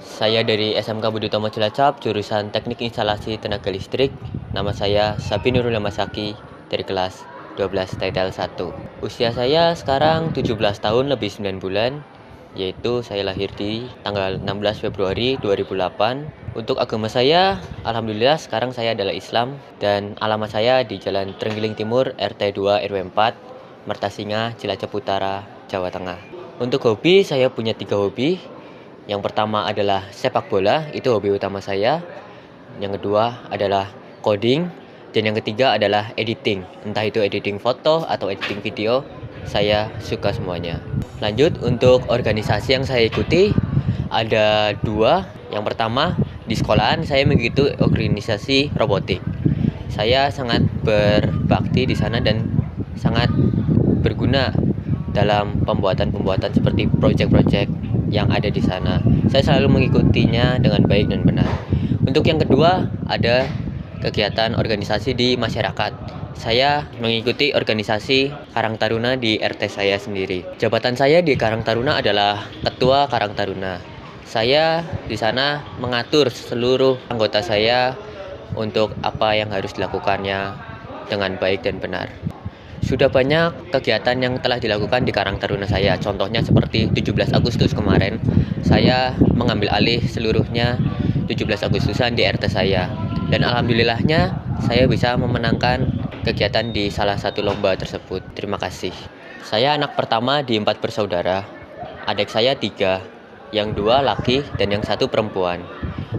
Saya dari SMK Budi Utomo Cilacap, jurusan Teknik Instalasi Tenaga Listrik. Nama saya Sabi Nurul Masaki dari kelas 12 Title 1. Usia saya sekarang 17 tahun lebih 9 bulan, yaitu saya lahir di tanggal 16 Februari 2008. Untuk agama saya, alhamdulillah sekarang saya adalah Islam dan alamat saya di Jalan Trenggiling Timur, RT 2 RW 4, Mertasinga, Cilacap Utara, Jawa Tengah. Untuk hobi, saya punya 3 hobi. Yang pertama adalah sepak bola, itu hobi utama saya. Yang kedua adalah coding, dan yang ketiga adalah editing. Entah itu editing foto atau editing video, saya suka semuanya. Lanjut, untuk organisasi yang saya ikuti ada 2. Yang pertama, di sekolahan saya mengikuti organisasi robotik. Saya sangat berbakti di sana dan sangat berguna dalam pembuatan seperti proyek-proyek yang ada di sana. Saya selalu mengikutinya dengan baik dan benar. Untuk yang kedua, ada kegiatan organisasi di masyarakat. Saya mengikuti organisasi Karang Taruna di RT saya sendiri. Jabatan saya di Karang Taruna adalah Ketua Karang Taruna. Saya di sana mengatur seluruh anggota saya untuk apa yang harus dilakukannya dengan baik dan benar. Sudah banyak kegiatan yang telah dilakukan di Karang Taruna saya. Contohnya seperti 17 Agustus kemarin, saya mengambil alih seluruhnya 17 Agustusan di RT saya. Dan alhamdulillahnya saya bisa memenangkan kegiatan di salah satu lomba tersebut. Terima kasih. Saya anak pertama di 4 bersaudara. Adik saya 3, yang 2 laki dan yang 1 perempuan.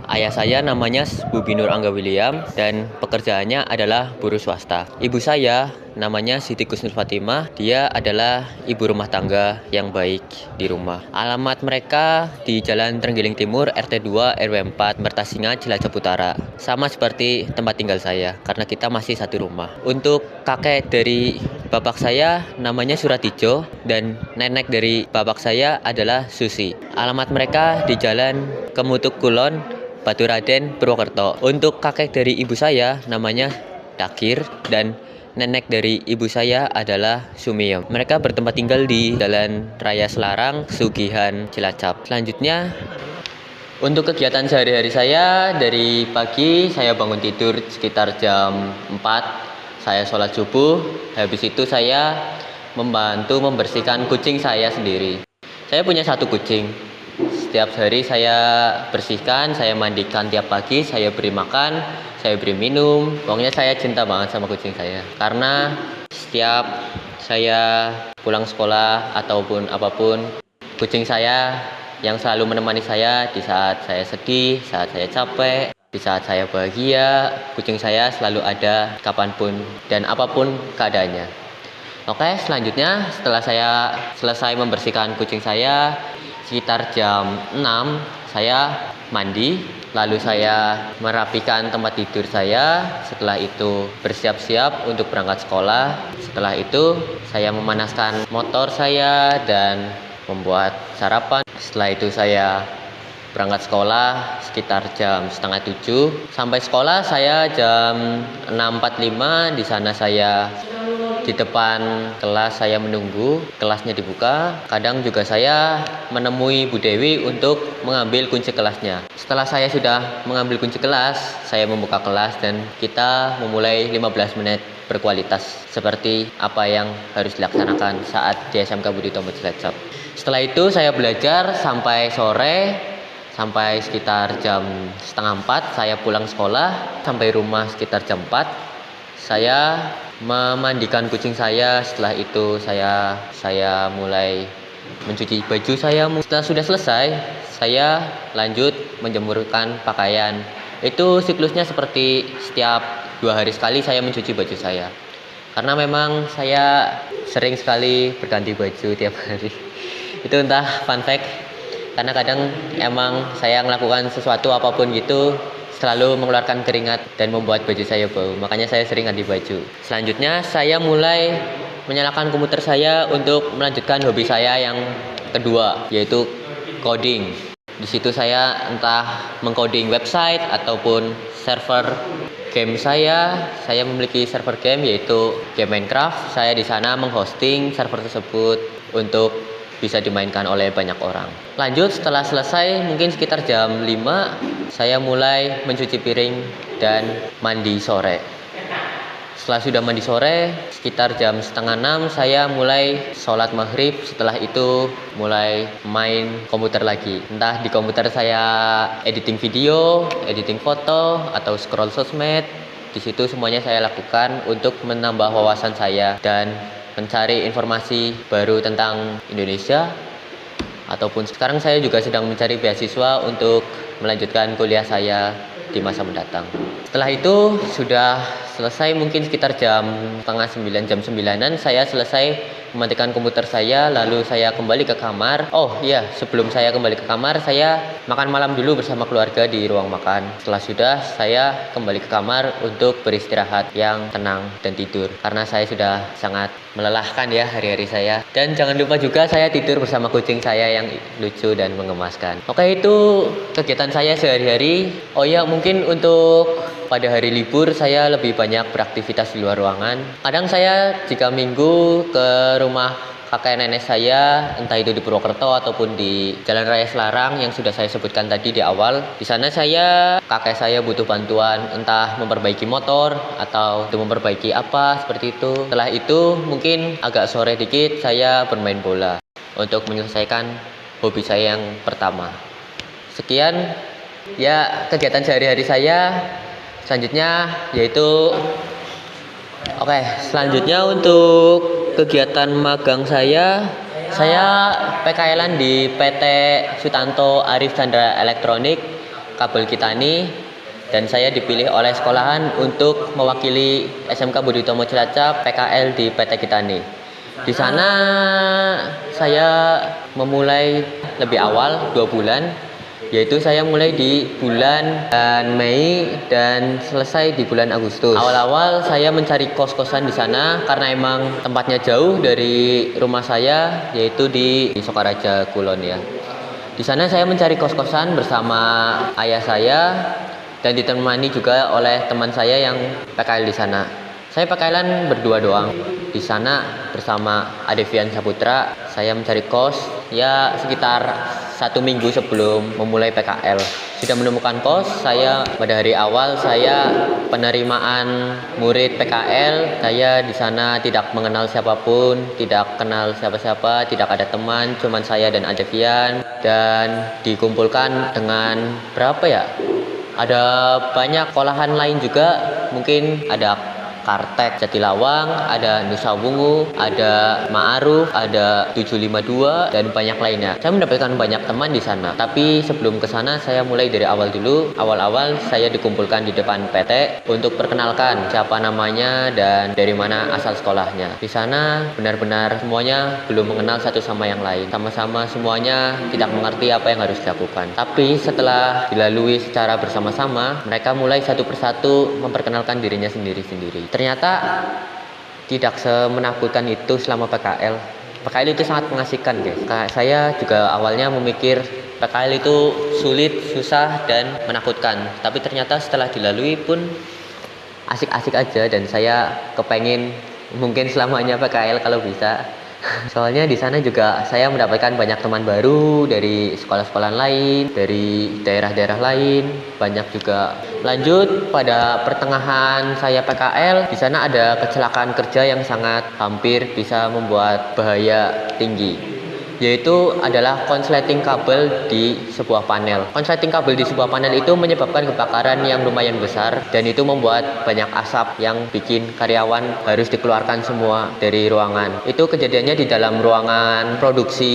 Ayah saya namanya Bubi Nur Angga William dan pekerjaannya adalah buruh swasta. Ibu saya namanya Siti Kusnur Fatimah, dia adalah ibu rumah tangga yang baik di rumah. Alamat mereka di Jalan Trenggiling Timur, RT 2 RW 4, Mertasinga, Cilacap Utara. Sama seperti tempat tinggal saya, karena kita masih satu rumah. Untuk kakek dari bapak saya namanya Suratijo dan nenek dari bapak saya adalah Susi. Alamat mereka di Jalan Kemutuk Kulon, Baturaden, Purwokerto. Untuk kakek dari ibu saya namanya Dakir dan nenek dari ibu saya adalah Sumiyom. Mereka bertempat tinggal di Jalan Raya Selarang, Sugihan, Cilacap. Selanjutnya, untuk kegiatan sehari-hari saya, dari pagi saya bangun tidur sekitar jam 4. Saya sholat subuh, habis itu saya membantu membersihkan kucing saya sendiri. Saya punya 1 kucing. Setiap hari saya bersihkan, saya mandikan tiap pagi, saya beri makan, saya beri minum. Pokoknya saya cinta banget sama kucing saya. Karena setiap saya pulang sekolah ataupun apapun, kucing saya yang selalu menemani saya di saat saya sedih, saat saya capek, di saat saya bahagia. Kucing saya selalu ada kapanpun dan apapun keadaannya. Oke, selanjutnya setelah saya selesai membersihkan kucing saya, sekitar jam 6 saya mandi, lalu saya merapikan tempat tidur saya. Setelah itu bersiap-siap untuk berangkat sekolah. Setelah itu saya memanaskan motor saya dan membuat sarapan. Setelah itu saya berangkat sekolah sekitar jam setengah 7. Sampai sekolah saya jam 6.45. Di sana saya di depan kelas saya menunggu kelasnya dibuka. Kadang juga saya menemui Bu Dewi untuk mengambil kunci kelasnya. Setelah saya sudah mengambil kunci kelas, saya membuka kelas dan kita memulai 15 menit berkualitas seperti apa yang harus dilaksanakan saat di SMK Budi Utomo Cilacap. Setelah itu saya belajar sampai sore, sampai sekitar jam setengah 4 saya pulang sekolah. Sampai rumah sekitar jam 4 saya memandikan kucing saya. Setelah itu saya mulai mencuci baju saya. Setelah sudah selesai, saya lanjut menjemurkan pakaian. Itu siklusnya seperti setiap 2 hari sekali saya mencuci baju saya. Karena memang saya sering sekali berganti baju tiap hari. Itu entah fun fact, karena kadang emang saya melakukan sesuatu apapun gitu selalu mengeluarkan keringat dan membuat baju saya bau. Makanya saya sering ganti baju. Selanjutnya saya mulai menyalakan komputer saya untuk melanjutkan hobi saya yang kedua, yaitu coding. Di situ saya entah mengcoding website ataupun server game saya. Saya memiliki server game yaitu game Minecraft. Saya di sana menghosting server tersebut untuk bisa dimainkan oleh banyak orang. Lanjut, setelah selesai mungkin sekitar jam 5, saya mulai mencuci piring dan mandi sore. Setelah sudah mandi sore, sekitar jam setengah 6 saya mulai sholat maghrib. Setelah itu mulai main komputer lagi. Entah di komputer saya editing video, editing foto, atau scroll sosmed. Di situ semuanya saya lakukan untuk menambah wawasan saya dan mencari informasi baru tentang Indonesia. Ataupun sekarang saya juga sedang mencari beasiswa untuk melanjutkan kuliah saya di masa mendatang. Setelah itu sudah selesai mungkin sekitar jam setengah 9, jam 9-an saya selesai mematikan komputer saya, lalu saya kembali ke kamar. Oh iya, sebelum saya kembali ke kamar, saya makan malam dulu bersama keluarga di ruang makan. Setelah sudah, saya kembali ke kamar untuk beristirahat yang tenang dan tidur, karena saya sudah sangat melelahkan ya hari-hari saya. Dan jangan lupa juga saya tidur bersama kucing saya yang lucu dan mengemaskan. Oke, itu kegiatan saya sehari-hari. Oh ya, mungkin untuk pada hari libur saya lebih banyak beraktivitas di luar ruangan. Kadang saya jika minggu ke rumah kakek nenek saya, entah itu di Purwokerto ataupun di Jalan Raya Selarang yang sudah saya sebutkan tadi di awal. Di sana kakek saya butuh bantuan, entah memperbaiki motor atau untuk memperbaiki apa seperti itu. Setelah itu mungkin agak sore dikit saya bermain bola untuk menyelesaikan hobi saya yang pertama. Sekian ya kegiatan sehari-hari saya. Selanjutnya yaitu selanjutnya untuk kegiatan magang saya PKL-an di PT Sutanto Arif Chandra Elektronik Kabel Kitani, dan saya dipilih oleh sekolahan untuk mewakili SMK Budi Utomo Cilacap PKL di PT Kitani. Di sana saya memulai lebih awal 2 bulan, yaitu saya mulai di bulan Mei dan selesai di bulan Agustus. Awal-awal saya mencari kos-kosan di sana karena emang tempatnya jauh dari rumah saya, yaitu di Sokaraja Kulon ya. Di sana saya mencari kos-kosan bersama ayah saya dan ditemani juga oleh teman saya yang PKL di sana. Saya PKL-an berdua doang. Di sana bersama Adevian Saputra, saya mencari kos ya sekitar 1 minggu sebelum memulai PKL. Sudah menemukan kos, saya pada hari awal saya penerimaan murid PKL. Saya di sana tidak mengenal siapapun, tidak kenal siapa-siapa, tidak ada teman, cuman saya dan Adevian, dan dikumpulkan dengan berapa ya? Ada banyak sekolahan lain juga, mungkin ada Kartek Jatilawang, ada Nusa Wungu, ada Ma'aruf, ada 752 dan banyak lainnya. Saya mendapatkan banyak teman di sana. Tapi sebelum ke sana saya mulai dari awal dulu. Awal-awal saya dikumpulkan di depan PT untuk perkenalkan siapa namanya dan dari mana asal sekolahnya. Di sana benar-benar semuanya belum mengenal satu sama yang lain. Sama-sama semuanya tidak mengerti apa yang harus dilakukan. Tapi setelah dilalui secara bersama-sama, mereka mulai satu persatu memperkenalkan dirinya sendiri-sendiri. Ternyata tidak semenakutkan itu selama PKL. PKL itu sangat mengasihkan guys. Saya juga awalnya memikir PKL itu sulit, susah, dan menakutkan. Tapi ternyata setelah dilalui pun asik-asik aja, dan saya kepengen mungkin selamanya PKL kalau bisa. Soalnya di sana juga saya mendapatkan banyak teman baru dari sekolah-sekolah lain, dari daerah-daerah lain, banyak juga. Lanjut pada pertengahan saya PKL, di sana ada kecelakaan kerja yang sangat hampir bisa membuat bahaya tinggi, yaitu adalah konsleting kabel di sebuah panel. Konsleting kabel di sebuah panel itu menyebabkan kebakaran yang lumayan besar, dan itu membuat banyak asap yang bikin karyawan harus dikeluarkan semua dari ruangan. Itu kejadiannya di dalam ruangan produksi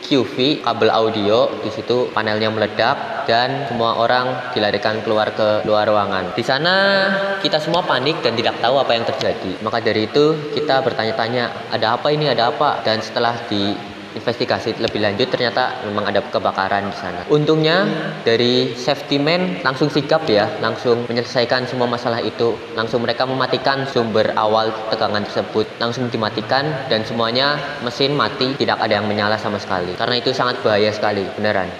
QV kabel audio. Di situ panelnya meledak dan semua orang dilarikan keluar ke luar ruangan. Di sana kita semua panik dan tidak tahu apa yang terjadi. Maka dari itu kita bertanya-tanya, ada apa ini, ada apa? Dan setelah investigasi lebih lanjut, ternyata memang ada kebakaran di sana. Untungnya dari safety man langsung sigap ya, langsung menyelesaikan semua masalah itu. Langsung mereka mematikan sumber awal tegangan tersebut, langsung dimatikan, dan semuanya mesin mati, tidak ada yang menyala sama sekali. Karena itu sangat bahaya sekali, beneran.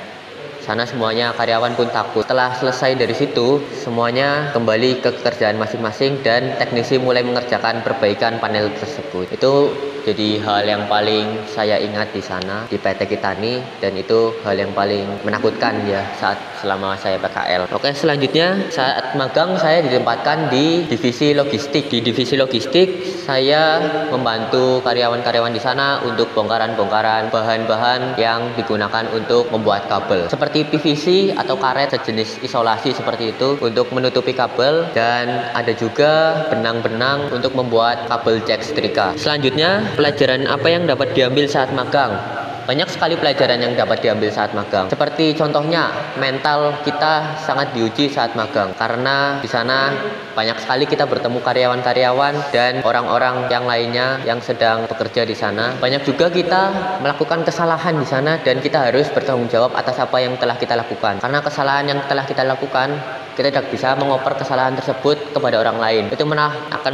Sana semuanya karyawan pun takut. Setelah selesai dari situ, semuanya kembali ke kerjaan masing-masing dan teknisi mulai mengerjakan perbaikan panel tersebut. Itu jadi hal yang paling saya ingat di sana di PT Kitani, dan itu hal yang paling menakutkan ya saat selama saya PKL. Oke, selanjutnya saat magang saya ditempatkan di divisi logistik. Di divisi logistik saya membantu karyawan-karyawan di sana untuk bongkaran-bongkaran bahan-bahan yang digunakan untuk membuat kabel seperti PVC atau karet sejenis isolasi seperti itu untuk menutupi kabel, dan ada juga benang-benang untuk membuat kabel jack setrika. Selanjutnya, pelajaran apa yang dapat diambil saat magang? Banyak sekali pelajaran yang dapat diambil saat magang. Seperti contohnya, mental kita sangat diuji saat magang karena di sana banyak sekali kita bertemu karyawan-karyawan dan orang-orang yang lainnya yang sedang bekerja di sana. Banyak juga kita melakukan kesalahan di sana dan kita harus bertanggung jawab atas apa yang telah kita lakukan. Karena kesalahan yang telah kita lakukan, kita tidak bisa mengoper kesalahan tersebut kepada orang lain. Itu akan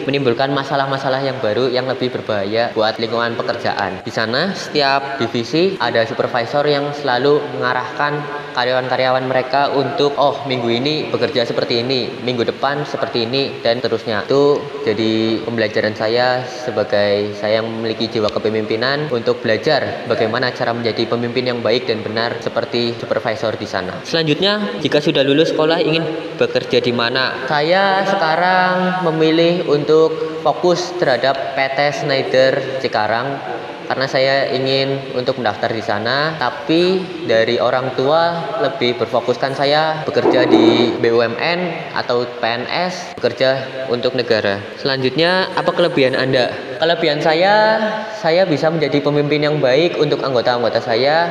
menimbulkan masalah-masalah yang baru yang lebih berbahaya buat lingkungan pekerjaan. Di sana setiap divisi ada supervisor yang selalu mengarahkan karyawan-karyawan mereka untuk minggu ini bekerja seperti ini, minggu depan seperti ini, dan seterusnya. Itu jadi pembelajaran saya sebagai saya yang memiliki jiwa kepemimpinan untuk belajar bagaimana cara menjadi pemimpin yang baik dan benar seperti supervisor di sana. Selanjutnya, jika sudah lulus sekolah ingin bekerja di mana? Saya sekarang memilih untuk fokus terhadap PT Schneider Cikarang karena saya ingin untuk mendaftar di sana, tapi dari orang tua lebih berfokuskan saya bekerja di BUMN atau PNS, bekerja untuk negara. Selanjutnya, apa kelebihan Anda? Kelebihan saya bisa menjadi pemimpin yang baik untuk anggota-anggota saya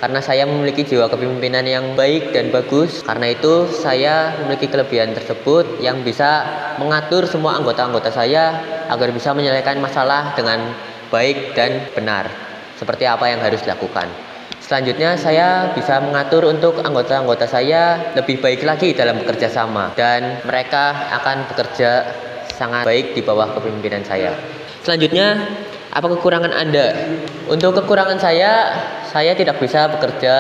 karena saya memiliki jiwa kepemimpinan yang baik dan bagus. Karena itu saya memiliki kelebihan tersebut yang bisa mengatur semua anggota-anggota saya agar bisa menyelesaikan masalah dengan baik dan benar, seperti apa yang harus dilakukan. Selanjutnya, saya bisa mengatur untuk anggota-anggota saya lebih baik lagi dalam bekerja sama, dan mereka akan bekerja sangat baik di bawah kepemimpinan saya. Selanjutnya, apa kekurangan Anda? Untuk kekurangan saya tidak bisa bekerja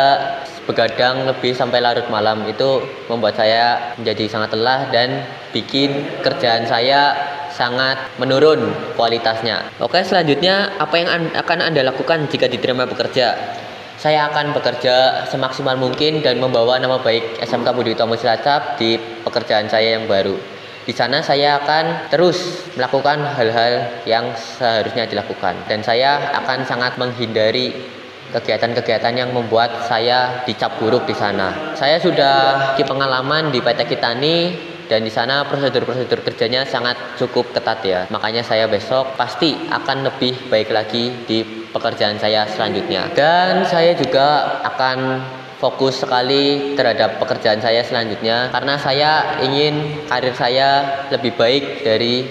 begadang lebih sampai larut malam. Itu membuat saya menjadi sangat lelah dan bikin kerjaan saya sangat menurun kualitasnya. Oke, selanjutnya apa yang akan Anda lakukan jika diterima bekerja? Saya akan bekerja semaksimal mungkin dan membawa nama baik SMK Budi Utomo Cilacap di pekerjaan saya yang baru. Di sana saya akan terus melakukan hal-hal yang seharusnya dilakukan, dan saya akan sangat menghindari kegiatan-kegiatan yang membuat saya dicap buruk di sana. Saya sudah pengalaman di PT Kitani, dan di sana prosedur-prosedur kerjanya sangat cukup ketat ya. Makanya saya besok pasti akan lebih baik lagi di pekerjaan saya selanjutnya. Dan saya juga akan fokus sekali terhadap pekerjaan saya selanjutnya karena saya ingin karir saya lebih baik dari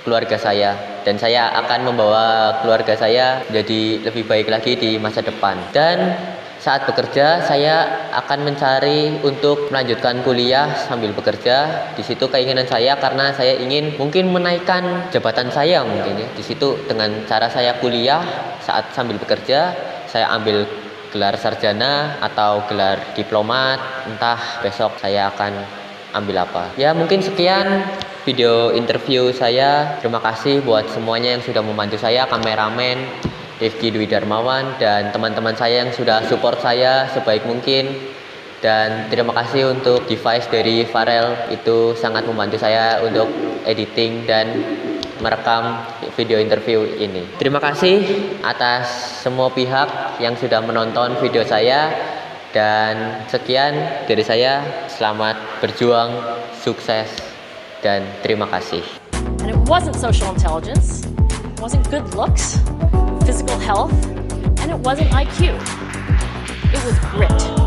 keluarga saya, dan saya akan membawa keluarga saya menjadi lebih baik lagi di masa depan. Dan saat bekerja saya akan mencari untuk melanjutkan kuliah sambil bekerja. Di situ keinginan saya karena saya ingin mungkin menaikkan jabatan saya mungkin ya. Di situ dengan cara saya kuliah saat sambil bekerja, saya ambil gelar sarjana atau gelar diplomat, entah besok saya akan ambil apa. Ya, mungkin sekian video interview saya. Terima kasih buat semuanya yang sudah membantu saya, kameramen Rifki Dwi Darmawan dan teman-teman saya yang sudah support saya sebaik mungkin. Dan terima kasih untuk device dari Farel, itu sangat membantu saya untuk editing dan merekam video interview ini. Terima kasih atas semua pihak yang sudah menonton video saya, dan sekian dari saya. Selamat berjuang, sukses, dan terima kasih. And it wasn't social intelligence, it wasn't good looks, physical health, and it wasn't IQ. It was grit.